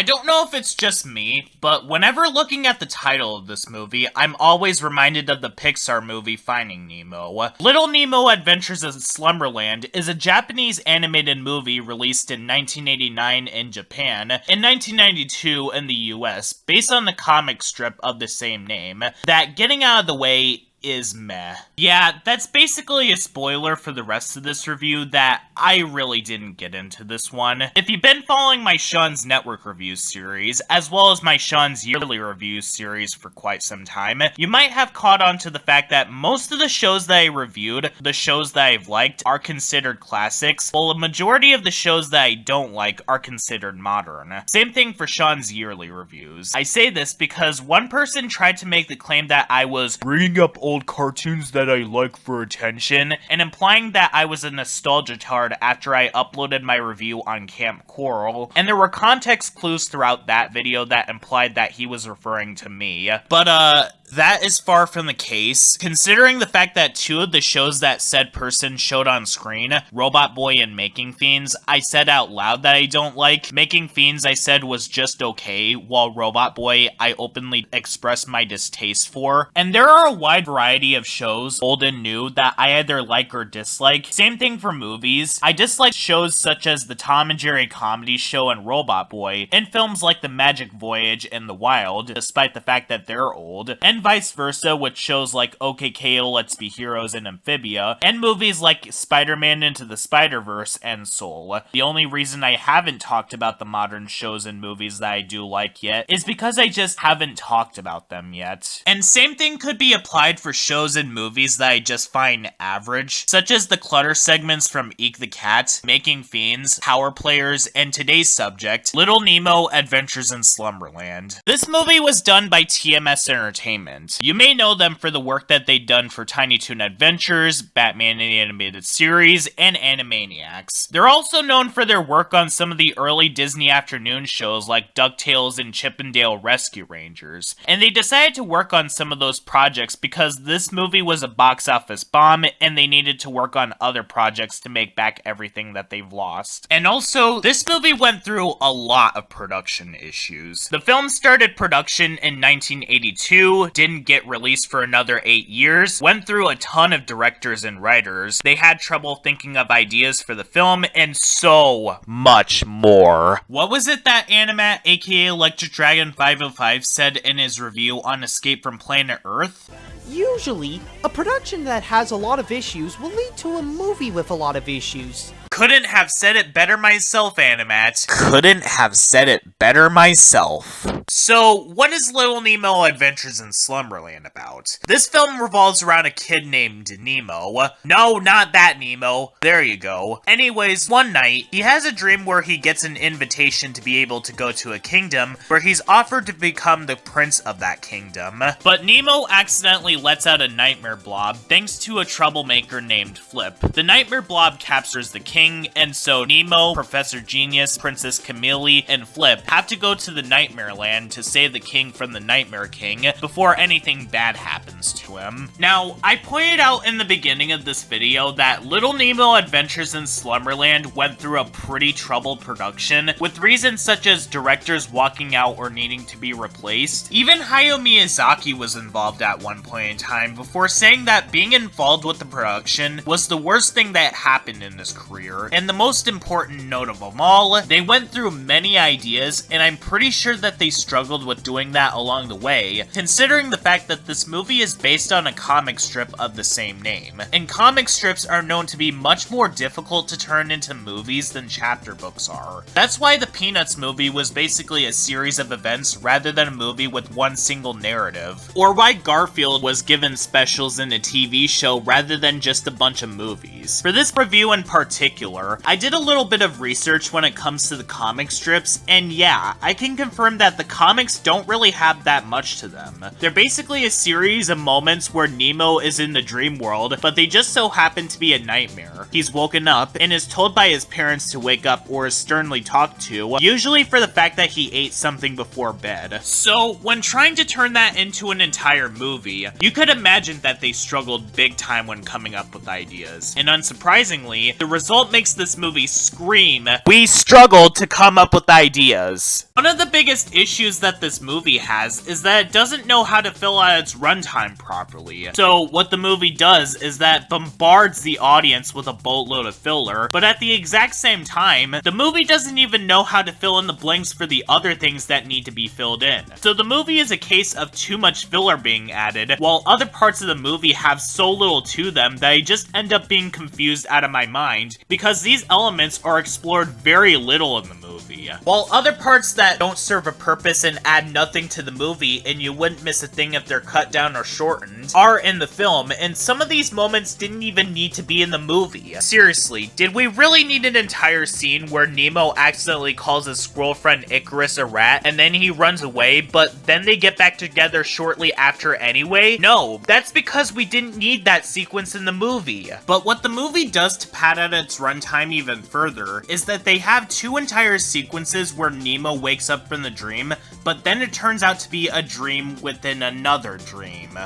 don't know if it's just me, but whenever looking at the title of this movie, I'm always reminded of the Pixar movie Finding Nemo. Little Nemo Adventures in Slumberland is a Japanese animated movie released in 1989 in Japan and 1992 in the US, based on the comic strip of the same name. That, getting out of the way, is meh. Yeah, that's basically a spoiler for the rest of this review that I really didn't get into this one. If you've been following my Sean's Network Reviews series, as well as my Sean's Yearly Reviews series for quite some time, you might have caught on to the fact that most of the shows that I reviewed, the shows that I've liked, are considered classics, while a majority of the shows that I don't like are considered modern. Same thing for Sean's Yearly Reviews. I say this because one person tried to make the claim that I was bringing up old cartoons that I like for attention, and implying that I was a nostalgia tard after I uploaded my review on Camp Coral, and there were context clues throughout that video that implied that he was referring to me. But, that is far from the case, considering the fact that two of the shows that said person showed on screen, Robot Boy and Making Fiends, I said out loud that I don't like. Making Fiends I said was just okay, while Robot Boy I openly expressed my distaste for. And there are a wide variety of shows, old and new, that I either like or dislike. Same thing for movies. I dislike shows such as the Tom and Jerry Comedy Show and Robot Boy, and films like The Magic Voyage and The Wild, despite the fact that they're old, and vice versa with shows like OK K.O. Let's Be Heroes and Amphibia, and movies like Spider-Man Into the Spider-Verse and Soul. The only reason I haven't talked about the modern shows and movies that I do like yet is because I just haven't talked about them yet. And same thing could be applied for shows and movies that I just find average, such as the clutter segments from Eek the Cat, Making Fiends, Power Players, and today's subject, Little Nemo Adventures in Slumberland. This movie was done by TMS Entertainment. You may know them for the work that they've done for Tiny Toon Adventures, Batman the Animated Series, and Animaniacs. They're also known for their work on some of the early Disney afternoon shows like DuckTales and Chip 'n Dale Rescue Rangers. And they decided to work on some of those projects because this movie was a box office bomb and they needed to work on other projects to make back everything that they've lost. And also, this movie went through a lot of production issues. The film started production in 1982, didn't get released for another 8 years, went through a ton of directors and writers, they had trouble thinking of ideas for the film, and so much more. What was it that Animat, aka Electric Dragon 505, said in his review on Escape from Planet Earth? Usually, a production that has a lot of issues will lead to a movie with a lot of issues. Couldn't have said it better myself, Animat. Couldn't have said it better myself. So, what is Little Nemo Adventures in Slumberland about? This film revolves around a kid named Nemo. No, not that Nemo. There you go. Anyways, one night, he has a dream where he gets an invitation to be able to go to a kingdom where he's offered to become the prince of that kingdom. But Nemo accidentally lets out a nightmare blob thanks to a troublemaker named Flip. The nightmare blob captures the king, and so Nemo, Professor Genius, Princess Camille, and Flip have to go to the Nightmare Land to save the king from the Nightmare King before anything bad happens to him. Now, I pointed out in the beginning of this video that Little Nemo Adventures in Slumberland went through a pretty troubled production, with reasons such as directors walking out or needing to be replaced. Even Hayao Miyazaki was involved at one point in time before saying that being involved with the production was the worst thing that happened in his career. And the most important note of them all, they went through many ideas, and I'm pretty sure that they struggled with doing that along the way, considering the fact that this movie is based on a comic strip of the same name. And comic strips are known to be much more difficult to turn into movies than chapter books are. That's why the Peanuts movie was basically a series of events rather than a movie with one single narrative. Or why Garfield was given specials in a TV show rather than just a bunch of movies. For this review in particular, I did a little bit of research when it comes to the comic strips, and yeah, I can confirm that the comics don't really have that much to them. They're basically a series of moments where Nemo is in the dream world, but they just so happen to be a nightmare. He's woken up and is told by his parents to wake up or is sternly talked to, usually for the fact that he ate something before bed. So, when trying to turn that into an entire movie, you could imagine that they struggled big time when coming up with ideas. And unsurprisingly, the result makes this movie scream, we struggled to come up with ideas. One of the biggest issues that this movie has is that it doesn't know how to fill out its runtime properly. So what the movie does is that bombards the audience with a boatload of filler, but at the exact same time, the movie doesn't even know how to fill in the blanks for the other things that need to be filled in. So the movie is a case of too much filler being added, while other parts of the movie have so little to them that I just end up being confused out of my mind, because these elements are explored very little in the movie. While other parts that don't serve a purpose and add nothing to the movie, and you wouldn't miss a thing if they're cut down or shortened, are in the film, and some of these moments didn't even need to be in the movie. Seriously, did we really need an entire scene where Nemo accidentally calls his squirrel friend Icarus a rat, and then he runs away, but then they get back together shortly after anyway? No, that's because we didn't need that sequence in the movie. But what the movie does to pad out its runtime even further is that they have two entire sequences where Nemo wakes up from the dream, but then it turns out to be a dream within another dream.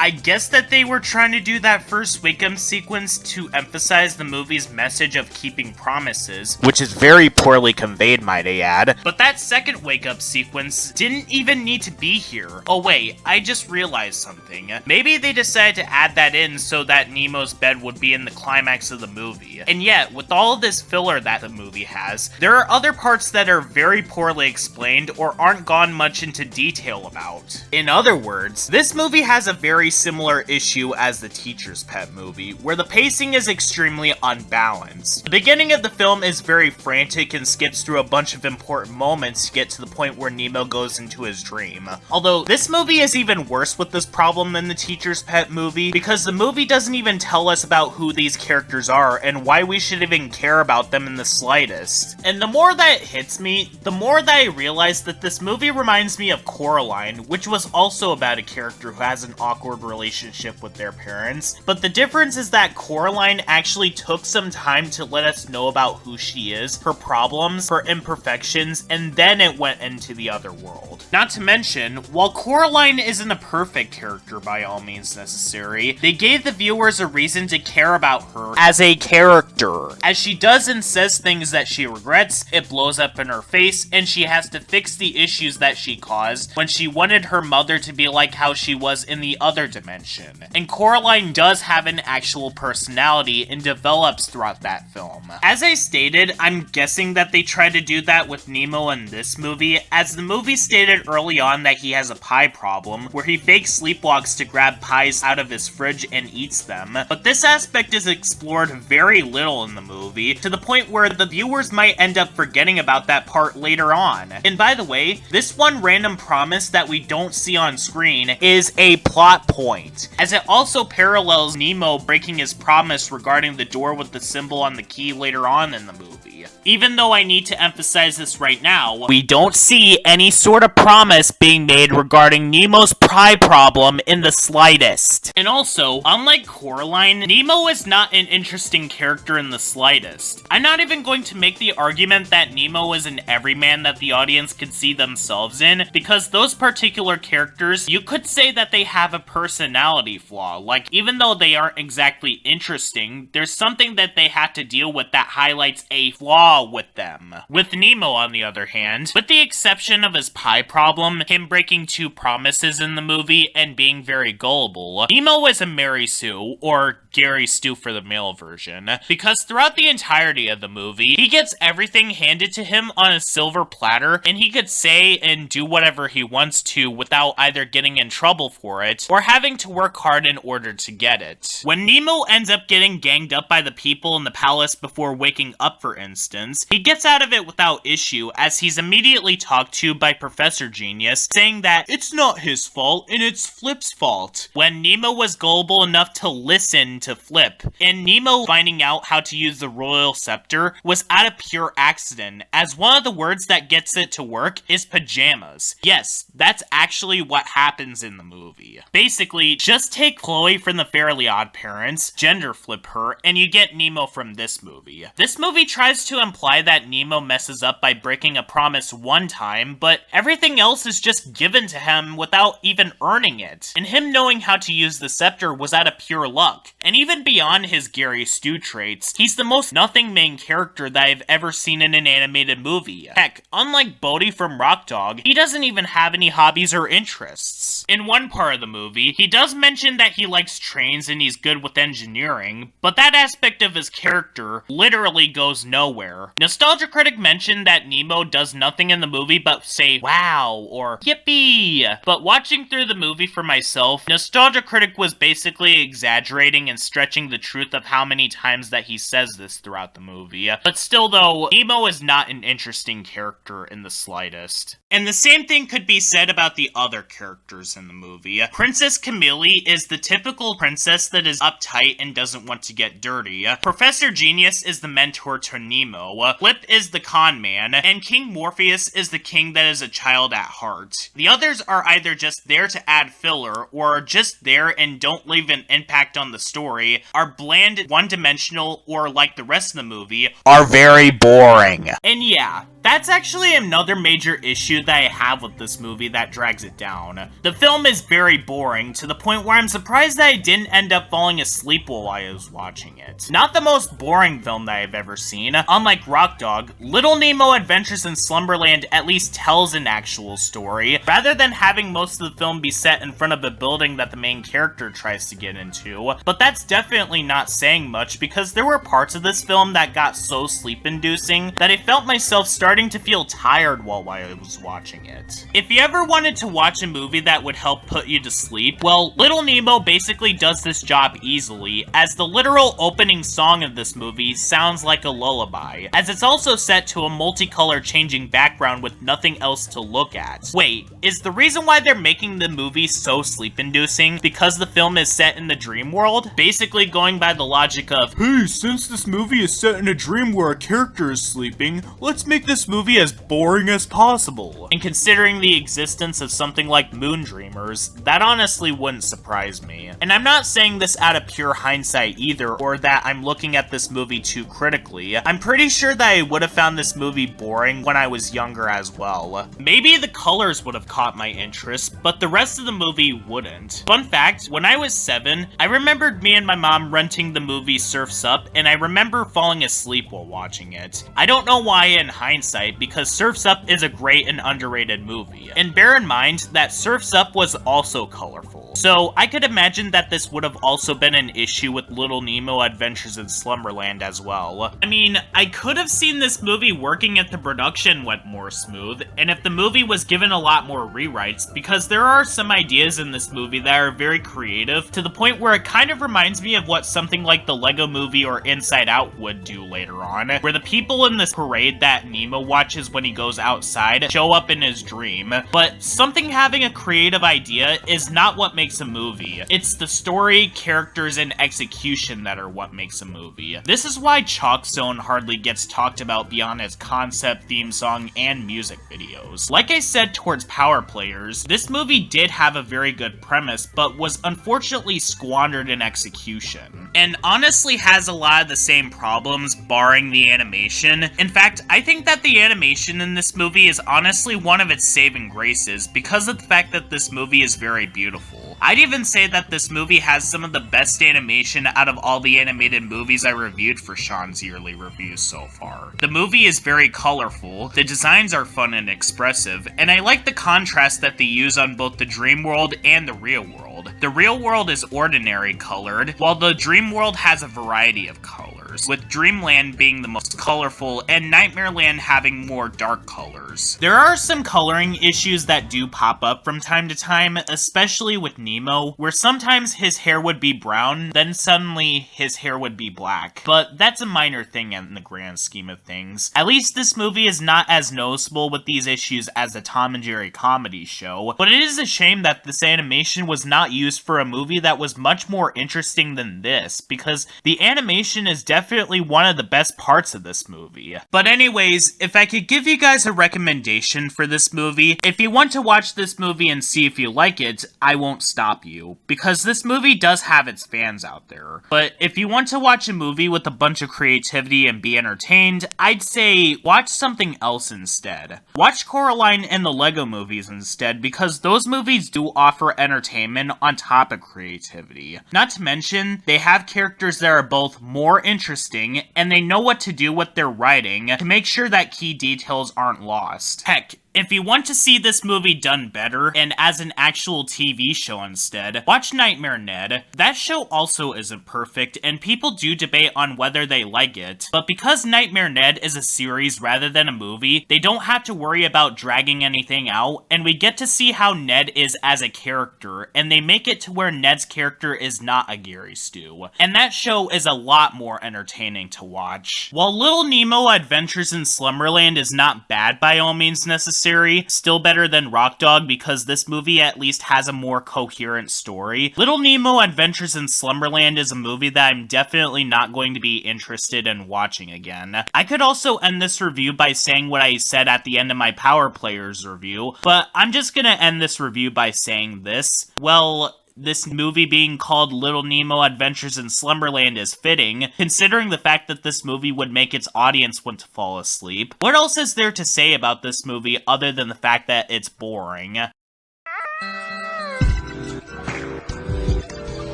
I guess that they were trying to do that first wake-up sequence to emphasize the movie's message of keeping promises, which is very poorly conveyed, might I add. But that second wake-up sequence didn't even need to be here. Oh wait, I just realized something. Maybe they decided to add that in so that Nemo's bed would be in the climax of the movie. And yet, with all of this filler that the movie has, there are other parts that are very poorly explained or aren't gone much into detail about. In other words, this movie has a very similar issue as the Teacher's Pet movie, where the pacing is extremely unbalanced. The beginning of the film is very frantic and skips through a bunch of important moments to get to the point where Nemo goes into his dream. Although, this movie is even worse with this problem than the Teacher's Pet movie, because the movie doesn't even tell us about who these characters are and why we should even care about them in the slightest. And the more that it hits me, the more that I realize that this movie reminds me of Coraline, which was also about a character who has an awkward relationship with their parents, but the difference is that Coraline actually took some time to let us know about who she is, her problems, her imperfections, and then it went into the other world. Not to mention, while Coraline isn't a perfect character by all means necessary, they gave the viewers a reason to care about her as a character. As she does and says things that she regrets, it blows up in her face, and she has to fix the issues that she caused when she wanted her mother to be like how she was in the other dimension. And Coraline does have an actual personality and develops throughout that film. As I stated, I'm guessing that they tried to do that with Nemo in this movie, as the movie stated early on that he has a pie problem, where he fake sleepwalks to grab pies out of his fridge and eats them, but this aspect is explored very little in the movie, to the point where the viewers might end up forgetting about that part later on. And by the way, this one random promise that we don't see on screen is a plot point, as it also parallels Nemo breaking his promise regarding the door with the symbol on the key later on in the movie. Even though I need to emphasize this right now, we don't see any sort of promise being made regarding Nemo's pie problem in the slightest. And also, unlike Coraline, Nemo is not an interesting character in the slightest. I'm not even going to make the argument that Nemo is an everyman that the audience could see themselves in, because those particular characters, you could say that they have a personality flaw. Like, even though they aren't exactly interesting, there's something that they have to deal with that highlights a flaw with them. With Nemo, on the other hand, with the exception of his pie problem, him breaking 2 promises in the movie, and being very gullible, Nemo is a Mary Sue, or Gary Stu for the male version, because throughout the entirety of the movie, he gets everything handed to him on a silver platter, and he could say and do whatever he wants to without either getting in trouble for it, or having to work hard in order to get it. When Nemo ends up getting ganged up by the people in the palace before waking up, for instance, he gets out of it without issue, as he's immediately talked to by Professor Genius, saying that it's not his fault and it's Flip's fault, when Nemo was gullible enough to listen to Flip. And Nemo finding out how to use the royal scepter was out of pure accident, as one of the words that gets it to work is pajamas. Yes, that's actually what happens in the movie. Basically, basically just take Chloe from the Fairly Odd Parents, gender flip her, and you get Nemo from this movie. This movie tries to imply that Nemo messes up by breaking a promise one time, but everything else is just given to him without even earning it. And him knowing how to use the scepter was out of pure luck. And even beyond his Gary Stu traits, he's the most nothing main character that I've ever seen in an animated movie. Heck, unlike Bodhi from Rock Dog, he doesn't even have any hobbies or interests. In one part of the movie, he does mention that he likes trains and he's good with engineering, but that aspect of his character literally goes nowhere. Nostalgia Critic mentioned that Nemo does nothing in the movie but say wow or yippee, but watching through the movie for myself, Nostalgia Critic was basically exaggerating and stretching the truth of how many times that he says this throughout the movie. But still though, Nemo is not an interesting character in the slightest. And the same thing could be said about the other characters in the movie. Princess Camille is the typical princess that is uptight and doesn't want to get dirty. Professor Genius is the mentor to Nemo. Flip is the con man, and King Morpheus is the king that is a child at heart. The others are either just there to add filler, or are just there and don't leave an impact on the story, are bland, one-dimensional, or like the rest of the movie, are very boring. And yeah, that's actually another major issue that I have with this movie that drags it down. The film is very boring, to the point where I'm surprised that I didn't end up falling asleep while I was watching it. Not the most boring film that I've ever seen. Unlike Rock Dog, Little Nemo Adventures in Slumberland at least tells an actual story, rather than having most of the film be set in front of a building that the main character tries to get into. But that's definitely not saying much, because there were parts of this film that got so sleep-inducing that I felt myself starting to feel tired while I was watching it. If you ever wanted to watch a movie that would help put you to sleep, well, Little Nemo basically does this job easily, as the literal opening song of this movie sounds like a lullaby, as it's also set to a multicolor changing background with nothing else to look at. Wait, is the reason why they're making the movie so sleep-inducing because the film is set in the dream world? Basically going by the logic of, hey, since this movie is set in a dream where a character is sleeping, let's make this movie as boring as possible. And considering the existence of something like Moon Dreamers, that honestly wouldn't surprise me. And I'm not saying this out of pure hindsight either, or that I'm looking at this movie too critically. I'm pretty sure that I would have found this movie boring when I was younger as well. Maybe the colors would have caught my interest, but the rest of the movie wouldn't. Fun fact, when I was 7, I remembered me and my mom renting the movie Surf's Up, and I remember falling asleep while watching it. I don't know why in hindsight, because Surf's Up is a great and underrated movie. And bear in mind that Surf's Up was also colorful. So I could imagine that this would have also been an issue with Little Nemo Adventures in Slumberland as well. I mean, I could have seen this movie working if the production went more smooth, and if the movie was given a lot more rewrites, because there are some ideas in this movie that are very creative, to the point where it kind of reminds me of what something like the Lego Movie or Inside Out would do later on, where the people in this parade that Nemo watches when he goes outside show up in his dream. But something having a creative idea is not what makes a movie. It's the story, characters, and execution that are what makes a movie. This is why Chalk Zone hardly gets talked about beyond its concept, theme song, and music videos. Like I said towards Power Players, this movie did have a very good premise, but was unfortunately squandered in execution. And honestly has a lot of the same problems, barring the animation. In fact, I think that the animation in this movie is honestly one of its saving graces, because of the fact that this movie is very beautiful. I'd even say that this movie has some of the best animation out of all the animated movies I reviewed for Sean's yearly reviews so far. The movie is very colorful, the designs are fun and expressive, and I like the contrast that they use on both the dream world and the real world. The real world is ordinary colored, while the dream world has a variety of colors, with Dreamland being the most colorful and Nightmareland having more dark colors. There are some coloring issues that do pop up from time to time, especially with Nemo, where sometimes his hair would be brown, then suddenly his hair would be black. But that's a minor thing in the grand scheme of things. At least this movie is not as noticeable with these issues as the Tom and Jerry comedy show, but it is a shame that this animation was not used for a movie that was much more interesting than this, because the animation is definitely definitely one of the best parts of this movie. But anyways, if I could give you guys a recommendation for this movie, if you want to watch this movie and see if you like it, I won't stop you, because this movie does have its fans out there. But if you want to watch a movie with a bunch of creativity and be entertained, I'd say watch something else instead. Watch Coraline and the Lego movies instead, because those movies do offer entertainment on top of creativity. Not to mention, they have characters that are both more interesting, and they know what to do with their writing to make sure that key details aren't lost. Heck, if you want to see this movie done better, and as an actual TV show instead, watch Nightmare Ned. That show also isn't perfect, and people do debate on whether they like it, but because Nightmare Ned is a series rather than a movie, they don't have to worry about dragging anything out, and we get to see how Ned is as a character, and they make it to where Ned's character is not a Gary Stu. And that show is a lot more entertaining to watch. While Little Nemo Adventures in Slumberland is not bad by all means necessary, still better than Rock Dog because this movie at least has a more coherent story. Little Nemo Adventures in Slumberland is a movie that I'm definitely not going to be interested in watching again. I could also end this review by saying what I said at the end of my Power Players review, but I'm just gonna end this review by saying this. Well, this movie being called Little Nemo Adventures in Slumberland is fitting, considering the fact that this movie would make its audience want to fall asleep. What else is there to say about this movie other than the fact that it's boring?